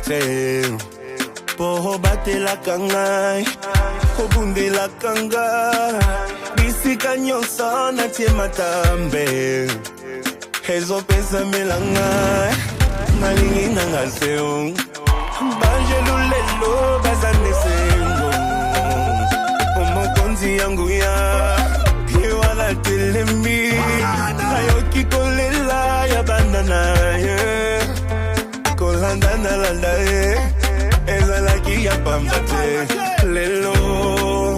te po batela kangai kobundela kanga bisika nyonso na tie matambe ezopesa melanga nalingi nanga seo banjelulelo bazane sengo omokonzi yangu ya kiwala telemi ayoki kolela ya bandana kolandana landa ezalaki ya pambate lelo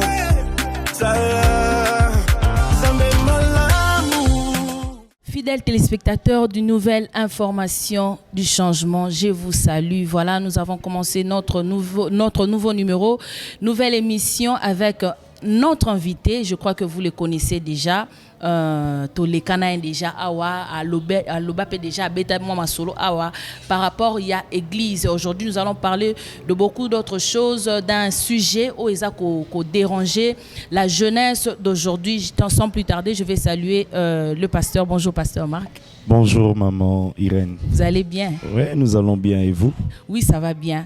sala sambe malamu. Fidèles téléspectateurs d'une nouvelle information du changement, je vous salue. Voilà, nous avons commencé notre nouveau numéro, nouvelle émission avec notre invité. Je crois que vous le connaissez déjà. Tolekana déjà awa à Lobape déjà beta moi solo awa par rapport il y a église. Aujourd'hui nous allons parler de beaucoup d'autres choses, d'un sujet où ils ont dérangé la jeunesse d'aujourd'hui. Sans plus tarder, je vais saluer le pasteur. Bonjour pasteur Marc. Bonjour maman Irène. Vous allez bien? Oui, nous allons bien, et vous? Oui, ça va bien.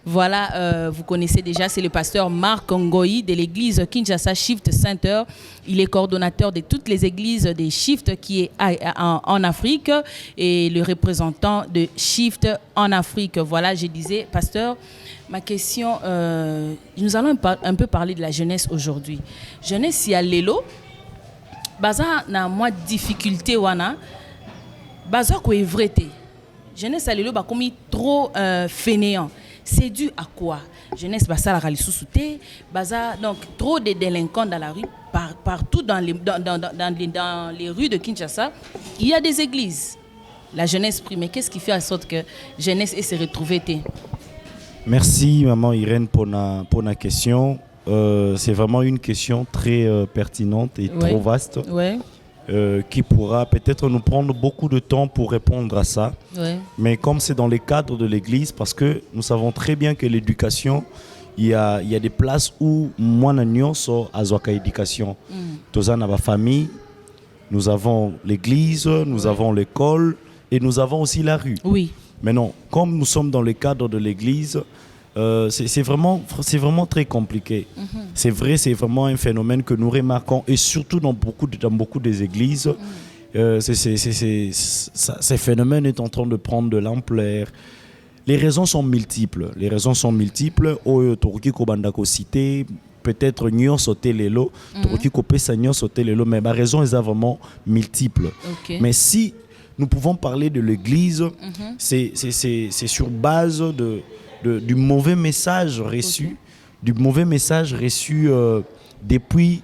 Voilà, vous connaissez déjà, c'est le pasteur Marc Ngoyi de l'église Kinshasa Shift Center. Il est coordonnateur de toutes les églises des Shift qui est en Afrique et le représentant de Shift en Afrique. Voilà, je disais, pasteur, ma question, nous allons un peu parler de la jeunesse aujourd'hui. Jeunesse, si à l'élo, baza na moins difficulté wana, baza ko evrété. Jeunesse à l'élo, ba comme trop fainéant. C'est dû à quoi? Jeunesse basa la ralisouté, baza donc trop de délinquants dans la rue, partout dans les rues de Kinshasa, il y a des églises. La jeunesse prime, qu'est-ce qui fait en sorte que jeunesse ait se retrouver? Merci maman Irène pour la question. C'est vraiment une question très pertinente et trop vaste. Ouais. Qui pourra peut-être nous prendre beaucoup de temps pour répondre à ça. Ouais. Mais comme c'est dans les cadres de l'église, parce que nous savons très bien que l'éducation, il y a des places où moi n'agnon so azoka éducation. Toza na ba famille, nous avons l'église, nous avons l'école et nous avons aussi la rue. Oui. Mais non, comme nous sommes dans le cadre de l'église, c'est vraiment très compliqué. C'est vrai, c'est vraiment un phénomène que nous remarquons et surtout dans beaucoup des églises. Ce phénomène est en train de prendre de l'ampleur. Les raisons sont multiples. Peut-être nyon sauter les lots, mais la raison est vraiment multiple. Okay. Mais si nous pouvons parler de l'église, c'est sur base du mauvais message reçu, depuis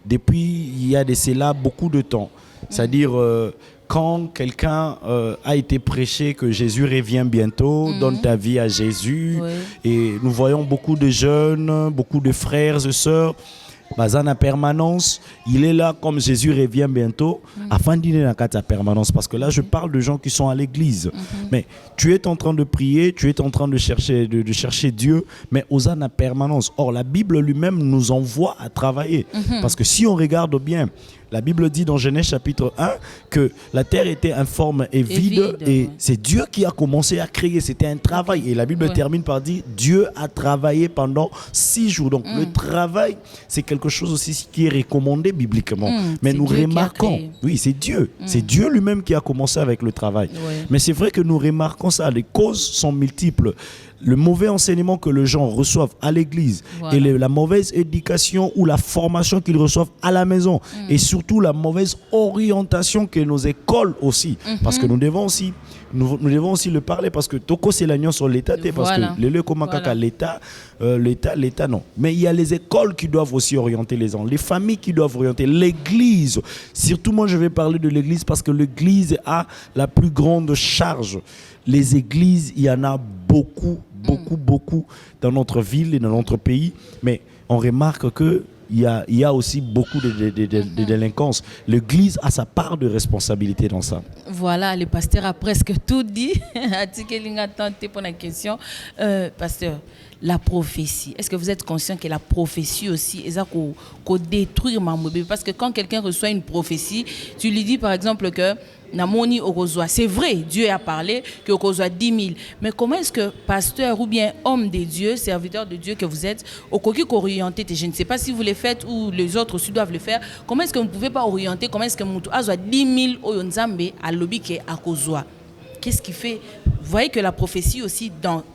il y a de cela beaucoup de temps. C'est-à-dire quand quelqu'un a été prêché que Jésus revient bientôt, donne ta vie à Jésus, et nous voyons beaucoup de jeunes, beaucoup de frères et sœurs, en permanence, il est là comme Jésus revient bientôt, afin d'y aller dans permanence. Parce que là, je parle de gens qui sont à l'église. Mais tu es en train de prier, tu es en train de chercher Dieu, mais aux en permanence. Or, la Bible lui-même nous envoie à travailler. Parce que si on regarde bien, la Bible dit dans Genèse chapitre 1 que la terre était informe et vide, et c'est Dieu qui a commencé à créer. C'était un travail. Et la Bible termine par dire Dieu a travaillé pendant 6 jours. Donc le travail, c'est quelque chose aussi qui est recommandé bibliquement. Mais nous remarquons, oui, c'est Dieu. C'est Dieu lui-même qui a commencé avec le travail. Mais c'est vrai que nous remarquons ça. Les causes sont multiples. Le mauvais enseignement que les gens reçoivent à l'église et la mauvaise éducation ou la formation qu'ils reçoivent à la maison et surtout la mauvaise orientation que nos écoles aussi, parce que nous devons aussi le parler, parce que toko c'est l'agnon sur l'état, parce que le comment l'état non, mais il y a les écoles qui doivent aussi orienter les gens, les familles qui doivent orienter, l'église, surtout moi je vais parler de l'église parce que l'église a la plus grande charge. Les églises, il y en a beaucoup dans notre ville et dans notre pays, mais on remarque que il y a aussi beaucoup de délinquance. L'église a sa part de responsabilité dans ça. Voilà, le pasteur a presque tout dit. Pour la question, pasteur, la prophétie. Est-ce que vous êtes conscient que la prophétie aussi est qu'on détruire ma mobile? Parce que quand quelqu'un reçoit une prophétie, tu lui dis par exemple que Namoni okozwa. C'est vrai, Dieu a parlé que okozwa 10 000. Mais comment est-ce que pasteur ou bien homme de Dieu, serviteur de Dieu que vous êtes, okoki orienté, je ne sais pas si vous le faites ou les autres aussi doivent le faire. Comment est-ce que vous ne pouvez pas orienter? Comment est-ce que mutu azwa 10 000 oyo nzambe alobi ke akozwa? Qu'est-ce qui fait? Vous voyez que la prophétie aussi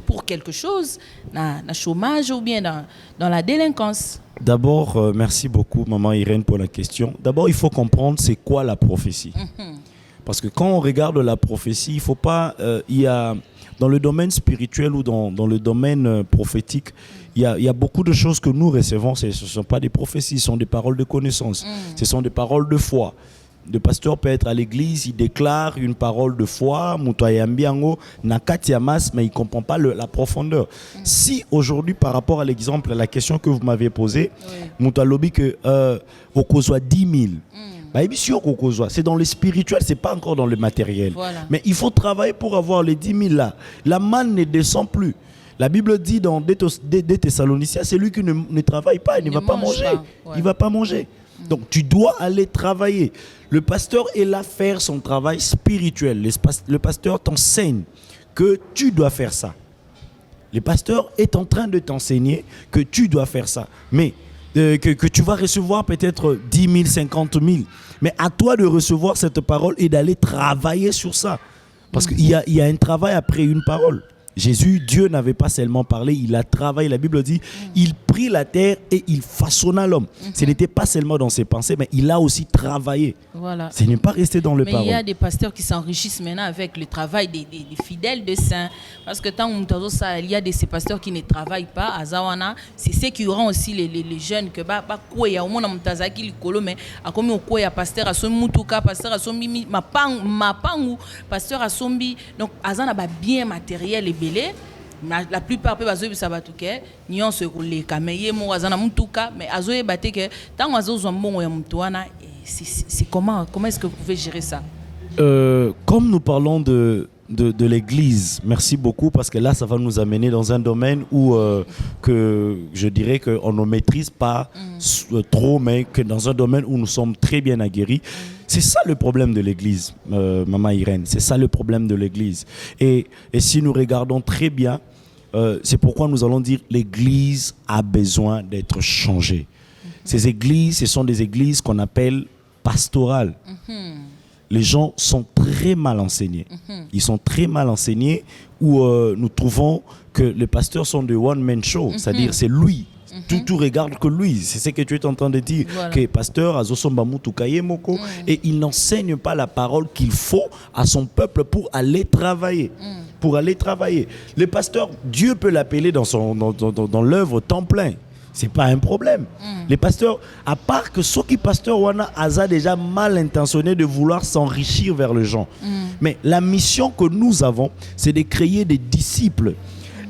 pour quelque chose, dans le chômage ou bien dans la délinquance. D'abord, merci beaucoup, Maman Irène, pour la question. D'abord, il faut comprendre c'est quoi la prophétie. Parce que quand on regarde la prophétie, il faut pas... il y a, dans le domaine spirituel ou dans le domaine prophétique, il y a beaucoup de choses que nous recevons. Ce ne sont pas des prophéties, ce sont des paroles de connaissance. Ce sont des paroles de foi. Le pasteur peut être à l'église, il déclare une parole de foi, mais il ne comprend pas la profondeur. Si aujourd'hui, par rapport à l'exemple, à la question que vous m'avez posée, que okozwa 10 000, c'est dans le spirituel, c'est pas encore dans le matériel. Voilà. Mais il faut travailler pour avoir les 10 000 là. La manne ne descend plus. La Bible dit dans 2 Thessaloniciens, celui qui ne travaille pas, il ne va pas manger. Ouais. Il va pas manger. Donc tu dois aller travailler. Le pasteur est là faire son travail spirituel. Le pasteur t'enseigne que tu dois faire ça. Le pasteur est en train de t'enseigner que tu dois faire ça. Mais que tu vas recevoir peut-être 10 000, 50 000. Mais à toi de recevoir cette parole et d'aller travailler sur ça. Parce qu'il y a un travail après une parole. Jésus, Dieu n'avait pas seulement parlé, il a travaillé. La Bible dit, il prit la terre et il façonna l'homme. Ce n'était pas seulement dans ses pensées, mais il a aussi travaillé. Voilà. Ce n'est pas resté dans le parole. Mais il y a des pasteurs qui s'enrichissent maintenant avec le travail des fidèles de saints. Parce que tant il y a ces pasteurs qui ne travaillent pas à Zawana, c'est ceux qui auront aussi les jeunes que au moins mutazaki likolo mais akomi okoya pasteur a son mutuka, pasteur a son mimi mapangu, pasteur a son bi. Donc azana ba bien matériel et la plupart peut bazoy bisabatuke nyon se rouler kameye mo azana mutuka mais azoye bateke tant azo zombongo ya mutwana c'est comment est-ce que vous pouvez gérer ça? Comme nous parlons de l'église, merci beaucoup parce que là ça va nous amener dans un domaine où que je dirais qu'on ne maîtrise pas trop, mais que dans un domaine où nous sommes très bien aguerris. C'est ça le problème de l'église, Maman Irène, c'est ça le problème de l'église. Et si nous regardons très bien, c'est pourquoi nous allons dire l'église a besoin d'être changée. Ces églises, ce sont des églises qu'on appelle pastorales. Les gens sont très mal enseignés. Ils sont très mal enseignés où nous trouvons que les pasteurs sont de one-man show, c'est-à-dire c'est lui. Tout regarde que lui. C'est ce que tu es en train de dire. Voilà. Que pasteur Azosomba Mutukaye Moko et il n'enseigne pas la parole qu'il faut à son peuple pour aller travailler. Pour aller travailler. Le pasteur, Dieu peut l'appeler dans l'œuvre temps plein. C'est pas un problème. Les pasteurs, à part que ceux qui pasteur wana aza déjà mal intentionné de vouloir s'enrichir vers les gens. Mais la mission que nous avons, c'est de créer des disciples.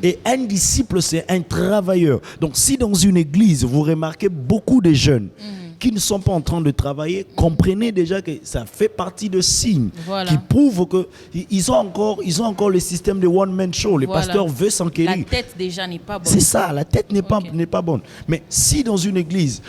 Et un disciple, c'est un travailleur. Donc si dans une église, vous remarquez beaucoup de jeunes qui ne sont pas en train de travailler, comprenez déjà que ça fait partie de signes qui prouvent qu'ils ont encore le système de one-man show. Le pasteur veut s'enquérir. La tête déjà n'est pas bonne. C'est ça, la tête n'est pas bonne. Mais si dans une église,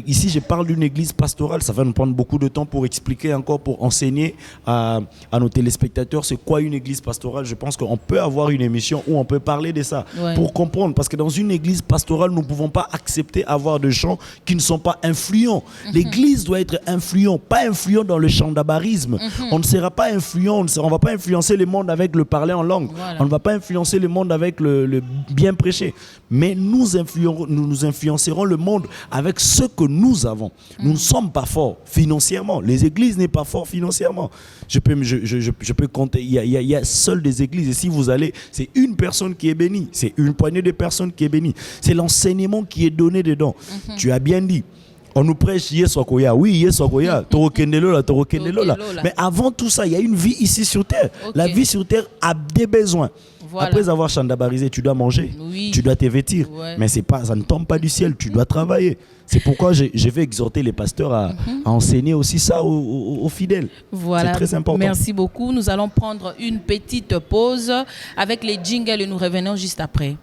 ici je parle d'une église pastorale, ça va nous prendre beaucoup de temps pour expliquer encore, pour enseigner à nos téléspectateurs c'est quoi une église pastorale. Je pense qu'on peut avoir une émission où on peut parler de ça pour comprendre. Parce que dans une église pastorale, nous ne pouvons pas accepter avoir des gens qui ne sont pas influent. L'église doit être influent, pas influent dans le chandabarisme. On ne sera pas influent, on ne va pas influencer le monde avec le parler en langue. On ne va pas influencer le monde avec le bien prêcher. Mais nous influencerons le monde avec ce que nous avons. Nous ne sommes pas forts financièrement. Les églises n'est pas fort financièrement. Je peux compter. Il y a seules des églises. Et si vous allez, c'est une personne qui est bénie. C'est une poignée de personnes qui est bénie. C'est l'enseignement qui est donné dedans. Tu as bien dit. On nous prêche Yesokoya. Oui, Yesokoya. Torokendelola. Mais avant tout ça, il y a une vie ici sur terre. La vie sur terre a des besoins. Après avoir chandabarisé, tu dois manger, tu dois te vêtir. Mais ça ne tombe pas du ciel, tu dois travailler. C'est pourquoi je vais exhorter les pasteurs à enseigner aussi ça aux fidèles. Voilà. C'est très important. Merci beaucoup. Nous allons prendre une petite pause avec les jingles et nous revenons juste après.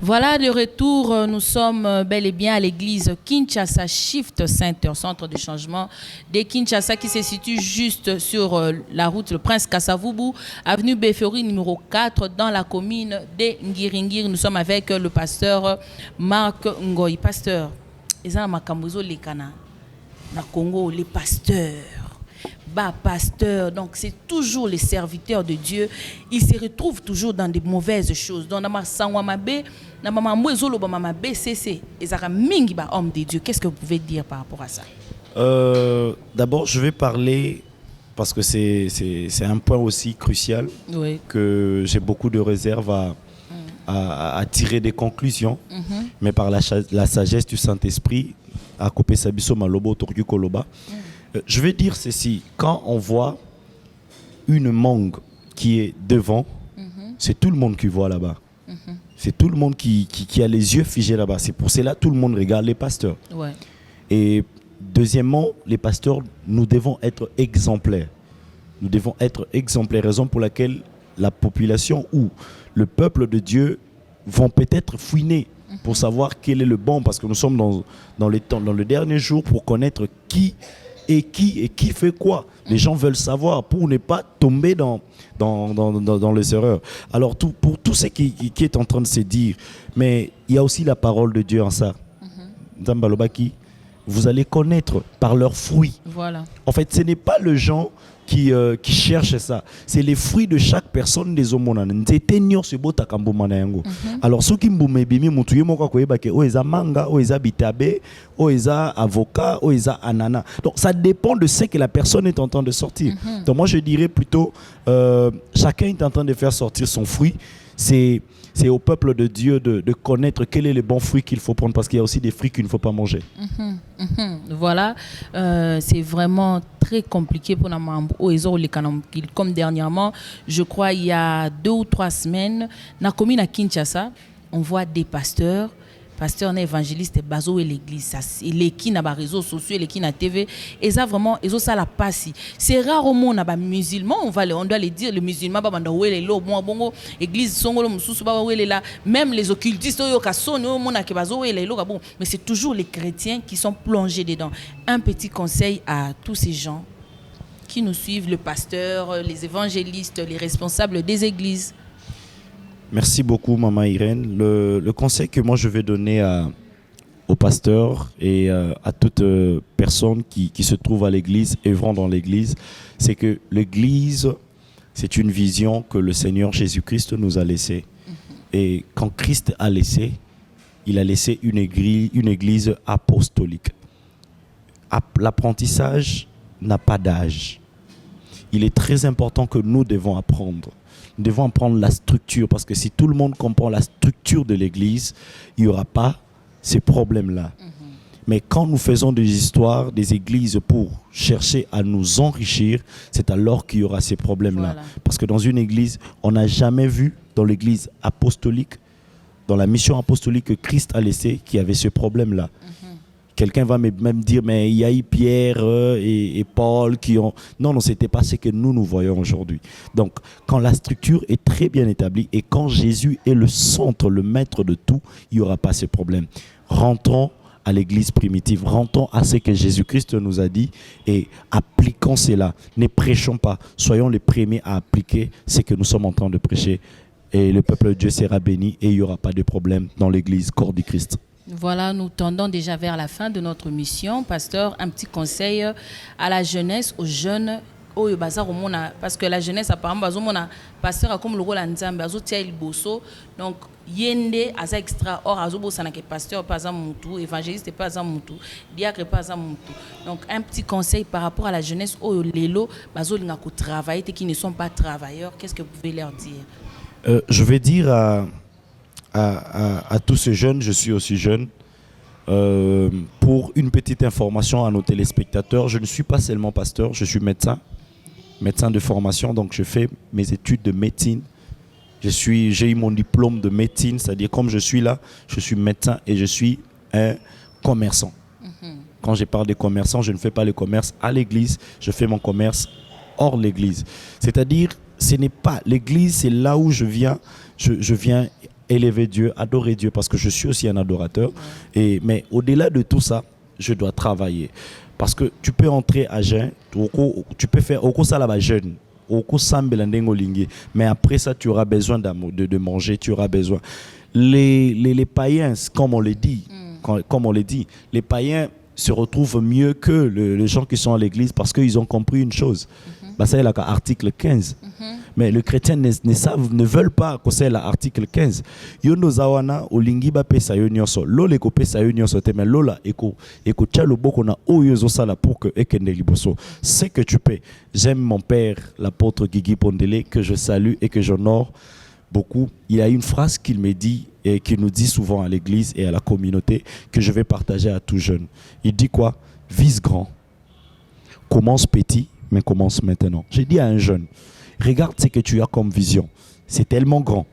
Voilà, de retour, nous sommes bel et bien à l'église Kinshasa Shift Center, centre de changement de Kinshasa qui se situe juste sur la route Le Prince Kassavubu, avenue Befeuri numéro 4 dans la commune de Ngiringiri. Nous sommes avec le pasteur Marc Ngoyi. Pasteur, Ezana Makambozo Lekana, na Congo, les pasteurs. Pasteur, donc c'est toujours les serviteurs de Dieu. Ils se retrouvent toujours dans des mauvaises choses. Donc, homme de Dieu. Qu'est-ce que vous pouvez dire par rapport à ça? D'abord, je vais parler, parce que c'est un point aussi crucial, oui, que j'ai beaucoup de réserves à tirer des conclusions, mais par la sagesse du Saint-Esprit, à couper Sabiso Malobo, Torgu Koloba. Je vais dire ceci, quand on voit une mangue qui est devant, c'est tout le monde qui voit là-bas. C'est tout le monde qui a les yeux figés là-bas. C'est pour cela que tout le monde regarde les pasteurs. Ouais. Et deuxièmement, les pasteurs, nous devons être exemplaires. Nous devons être exemplaires, raison pour laquelle la population ou le peuple de Dieu vont peut-être fouiner pour savoir quel est le bon, parce que nous sommes dans le dernier jour pour connaître qui fait quoi. Les gens veulent savoir pour ne pas tomber dans les erreurs. Alors pour tout ce qui est en train de se dire, mais il y a aussi la parole de Dieu en ça. Zambalobaki, vous allez connaître par leurs fruits. Voilà. En fait, ce n'est pas le gens qui cherchent ça. C'est les fruits de chaque personne des hommes. Alors, ceux qui manga, bitabe, avocat, anana. Donc, ça dépend de ce que la personne est en train de sortir. Donc, moi, je dirais plutôt, chacun est en train de faire sortir son fruit. C'est au peuple de Dieu de connaître quel est le bon fruit qu'il faut prendre, parce qu'il y a aussi des fruits qu'il ne faut pas manger. Voilà, c'est vraiment très compliqué pour les comme dernièrement, je crois il y a 2 ou 3 semaines, dans la commune à Kinshasa, on voit des pasteurs évangélistes bazo et l'église, les qui na ba réseaux sociaux, les qui na TV, et ça vraiment ils ont ça la passe. C'est rare au monde na ba musulman, on doit les dire, le musulman ba banda wele lo bon bongo église songolo mususu ba wele là, même les occultistes yo ka sono mona ke bazo wele lo bon, mais c'est toujours les chrétiens qui sont plongés dedans. Un petit conseil à tous ces gens qui nous suivent, le pasteur, les évangélistes, les responsables des églises. Merci beaucoup, Maman Irène. Le conseil que moi je vais donner aux pasteurs et à toute personne qui se trouve à l'église, œuvrant dans l'église, c'est que l'église, c'est une vision que le Seigneur Jésus-Christ nous a laissée. Et quand Christ a laissé, il a laissé une église apostolique. L'apprentissage n'a pas d'âge. Il est très important que nous devons apprendre. Nous devons apprendre la structure, parce que si tout le monde comprend la structure de l'église, il n'y aura pas ces problèmes-là. Mais quand nous faisons des histoires, des églises pour chercher à nous enrichir, c'est alors qu'il y aura ces problèmes-là. Voilà. Parce que dans une église, on n'a jamais vu dans l'église apostolique, dans la mission apostolique que Christ a laissée, qu'il y avait ce problème-là. Quelqu'un va même dire, mais il y a eu Pierre et Paul qui ont... Non, ce n'était pas ce que nous voyons aujourd'hui. Donc, quand la structure est très bien établie et quand Jésus est le centre, le maître de tout, il n'y aura pas ce problème. Rentrons à l'église primitive, rentrons à ce que Jésus-Christ nous a dit et appliquons cela. Ne prêchons pas, soyons les premiers à appliquer ce que nous sommes en train de prêcher. Et le peuple de Dieu sera béni et il n'y aura pas de problème dans l'église, corps du Christ. Voilà, nous tendons déjà vers la fin de notre mission. Pasteur, un petit conseil à la jeunesse, aux jeunes, parce que la jeunesse, apparemment, pasteur comme le rôle Nzambe, donc yende asa extra or azobo sanake pasteur pas exemple mutu, évangéliste pas exemple mutu, diacre pas exemple mutu. Donc un petit conseil par rapport à la jeunesse au lelo bazolinga ko travailler qui ne sont pas travailleurs, qu'est-ce que vous pouvez leur dire? Je vais dire à tous ces jeunes, je suis aussi jeune, pour une petite information à nos téléspectateurs, je ne suis pas seulement pasteur, je suis médecin de formation, donc je fais mes études de médecine. J'ai eu mon diplôme de médecine, c'est-à-dire comme je suis là, je suis médecin et je suis un commerçant. Quand je parle de commerçant, je ne fais pas le commerce à l'église, je fais mon commerce hors l'église. C'est-à-dire, ce n'est pas l'église, c'est là où je viens élever Dieu, adorer Dieu, parce que je suis aussi un adorateur. Mais au-delà de tout ça, je dois travailler. Parce que tu peux entrer à jeun, tu peux faire au ça là-bas jeûne. Mais après ça, tu auras besoin de manger, tu auras besoin. Les païens, comme on le dit, les païens se retrouvent mieux que les gens qui sont à l'église parce qu'ils ont compris une chose. Ça, c'est l'article 15. Mais les chrétiens ne veulent pas que c'est l'article 15. Yono zawana olingiba pesa yonyoso. Lole ko pesa yonyoso te mais lola eko tchalo boko na oyozo sala pour que ekende liboso. C'est que tu peux. J'aime mon père l'apôtre Guigui Pondele que je salue et que j'honore beaucoup. Il y a une phrase qu'il me dit et qu'il nous dit souvent à l'église et à la communauté que je vais partager à tout jeune. Il dit quoi? Vise grand. Commence petit mais commence maintenant. J'ai dit à un jeune, regarde ce que tu as comme vision. C'est tellement grand.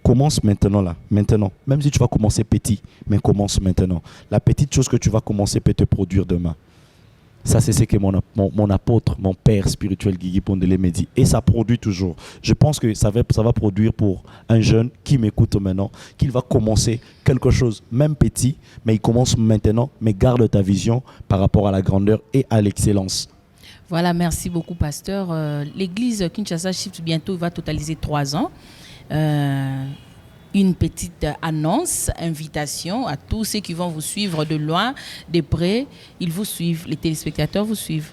Commence maintenant là, maintenant. Même si tu vas commencer petit, mais commence maintenant. La petite chose que tu vas commencer peut te produire demain. Ça, c'est ce que mon apôtre, mon père spirituel Guigui Pondele me dit. Et ça produit toujours. Je pense que ça va produire pour un jeune qui m'écoute maintenant, qu'il va commencer quelque chose, même petit, mais il commence maintenant, mais garde ta vision par rapport à la grandeur et à l'excellence. Voilà, merci beaucoup, pasteur. L'église Kinshasa Shift bientôt va totaliser 3 ans. Une petite annonce, invitation à tous ceux qui vont vous suivre de loin, de près. Ils vous suivent, les téléspectateurs vous suivent.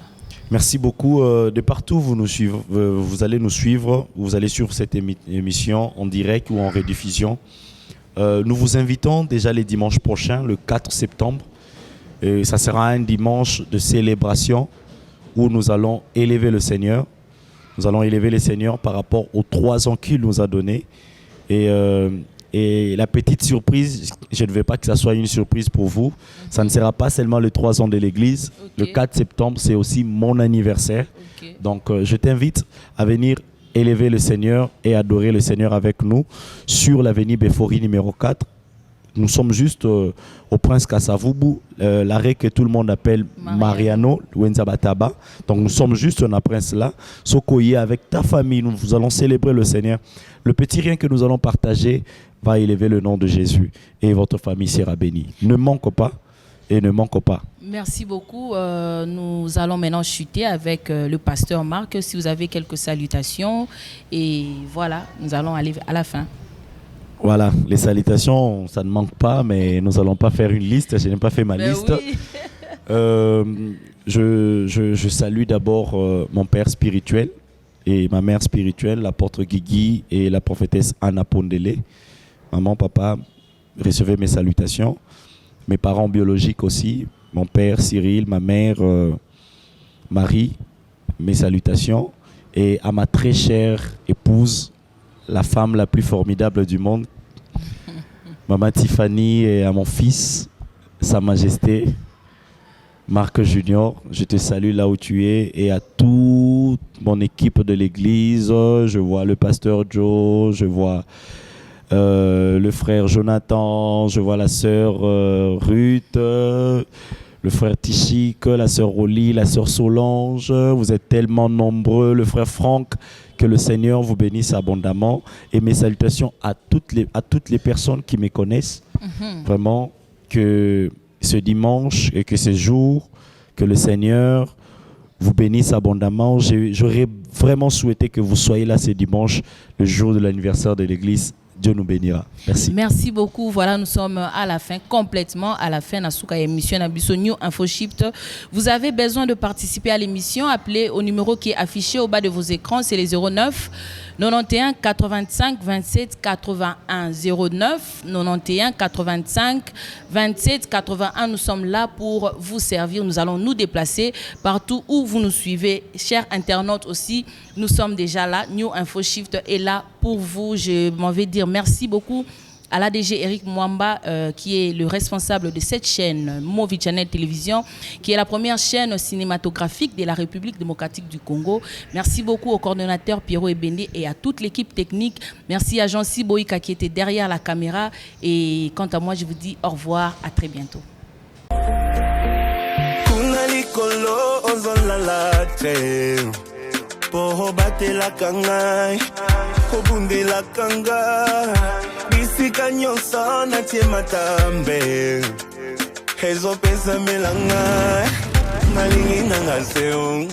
Merci beaucoup. De partout, vous allez nous suivre. Vous allez suivre cette émission en direct ou en rediffusion. Nous vous invitons déjà les dimanches prochains, le 4 septembre. Et ça sera un dimanche de célébration où nous allons élever le Seigneur. Nous allons élever le Seigneur par rapport aux 3 ans qu'il nous a donnés. Et la petite surprise, je ne veux pas que ça soit une surprise pour vous. Ça ne sera pas seulement les 3 ans de l'église. Okay. Le 4 septembre, c'est aussi mon anniversaire. Okay. Donc, je t'invite à venir élever le Seigneur et adorer le Seigneur avec nous sur l'avenue Befori numéro 4. Nous sommes juste au Prince Kassavubu, l'arrêt que tout le monde appelle Mariano, Wenzabataba. Donc nous sommes juste un Prince là. Sokoye, avec ta famille, nous allons célébrer le Seigneur. Le petit rien que nous allons partager va élever le nom de Jésus et votre famille sera bénie. Ne manque pas et ne manque pas. Merci beaucoup. Nous allons maintenant chuter avec le pasteur Marc. Si vous avez quelques salutations et voilà, nous allons aller à la fin. Voilà, les salutations, ça ne manque pas, mais nous n'allons pas faire une liste. Je n'ai pas fait ma liste. Oui. Je salue d'abord mon père spirituel et ma mère spirituelle, l'apôtre Guigui et la prophétesse Anna Pondele. Maman, papa, recevez mes salutations. Mes parents biologiques aussi, mon père Cyril, ma mère Marie, mes salutations. Et à ma très chère épouse, la femme la plus formidable du monde, Maman Tiffany, et à mon fils, Sa Majesté, Marc Junior, je te salue là où tu es, et à toute mon équipe de l'église. Je vois le pasteur Joe, je vois le frère Jonathan, je vois la sœur Ruth, le frère Tichik, la sœur Rolly, la sœur Solange. Vous êtes tellement nombreux, le frère Franck. Que le Seigneur vous bénisse abondamment. Et mes salutations à toutes les personnes qui me connaissent. Vraiment, que ce dimanche et que ce jour, que le Seigneur vous bénisse abondamment. J'aurais vraiment souhaité que vous soyez là ce dimanche, le jour de l'anniversaire de l'église. Dieu nous bénira. Merci. Merci beaucoup. Voilà, nous sommes à la fin, complètement à la fin. Nasuka émission Nabiso New Info Shift. Vous avez besoin de participer à l'émission. Appelez au numéro qui est affiché au bas de vos écrans. C'est les 09 91 85 27 81. 09 91 85 27 81. Nous sommes là pour vous servir. Nous allons nous déplacer partout où vous nous suivez. Chers internautes aussi, nous sommes déjà là. New Info Shift est là pour vous. Je m'en vais dire merci beaucoup à l'ADG Eric Mwamba, qui est le responsable de cette chaîne Movie Channel Télévision, qui est la première chaîne cinématographique de la République démocratique du Congo. Merci beaucoup au coordonnateur Pierrot Ebende et à toute l'équipe technique. Merci à Jean-Cy Boïka qui était derrière la caméra. Et quant à moi, je vous dis au revoir, à très bientôt. Poho bate la kangai, obunde la kanga, bisi Fika nyonso na tie matambe Ezo pesa melanga Nalingi nangaseo